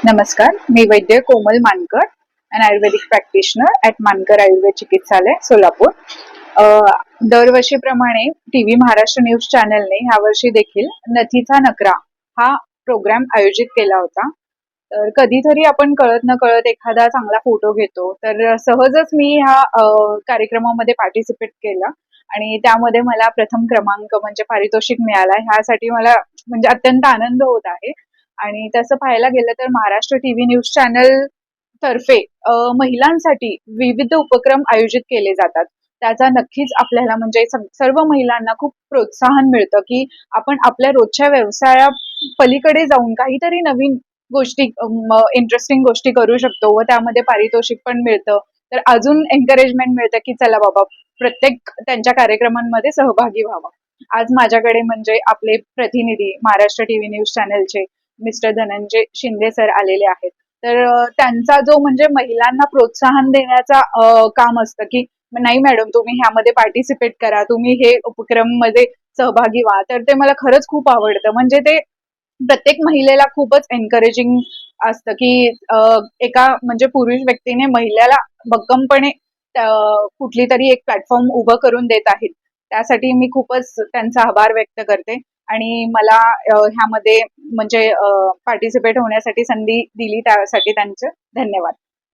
नमस्कार, मी वैद्य कोमल मानकर, अन आयुर्वेदिक practitioner at मानकर आयुर्वेद चिकित्सालय, सोलापूर. दरवर्षीप्रमाणे टीव्ही महाराष्ट्र न्यूज चॅनलने ह्यावर्षी देखील नथीचा नकरा हा प्रोग्राम आयोजित केला होता. तर कधीतरी आपण कळत न कळत एखादा चांगला फोटो घेतो, तर सहजच मी ह्या कार्यक्रमामध्ये पार्टिसिपेट केलं आणि त्यामध्ये मला प्रथम क्रमांक म्हणजे पारितोषिक मिळाला. ह्यासाठी मला म्हणजे अत्यंत आनंद होत आहे. आणि तसं पाहायला गेलं तर महाराष्ट्र टीव्ही न्यूज चॅनल तर्फे महिलांसाठी विविध उपक्रम आयोजित केले जातात. त्याचा नक्कीच आपल्याला म्हणजे सर्व महिलांना खूप प्रोत्साहन मिळतं, की आपण आपल्या रोजच्या व्यवसाया पलीकडे जाऊन काहीतरी नवीन गोष्टी इंटरेस्टिंग गोष्टी करू शकतो व त्यामध्ये पारितोषिक पण मिळतं. तर अजून एन्करेजमेंट मिळतं, की चला बाबा प्रत्येक त्यांच्या कार्यक्रमांमध्ये सहभागी व्हावं. आज माझ्याकडे म्हणजे आपले प्रतिनिधी महाराष्ट्र टीव्ही न्यूज चॅनलचे मिस्टर धनंजय शिंदे सर आलेले आहेत. तर त्यांचा जो म्हणजे महिलांना प्रोत्साहन देण्याचा काम असतं, की नाही मॅडम तुम्ही ह्यामध्ये पार्टिसिपेट करा, तुम्ही हे उपक्रम मध्ये सहभागी व्हा. तर ते मला खरंच खूप आवडतं. म्हणजे ते प्रत्येक महिलेला खूपच एन्करेजिंग असतं, की एका म्हणजे पुरुष व्यक्तीने महिलेला भक्कमपणे कुठली तरी एक प्लॅटफॉर्म उभं करून देत आहेत. त्यासाठी मी खूपच त्यांचा आभार व्यक्त करते आणि मला ह्यामध्ये म्हणजे पार्टिसिपेट होण्यासाठी संधी दिली त्यासाठी त्यांचे धन्यवाद.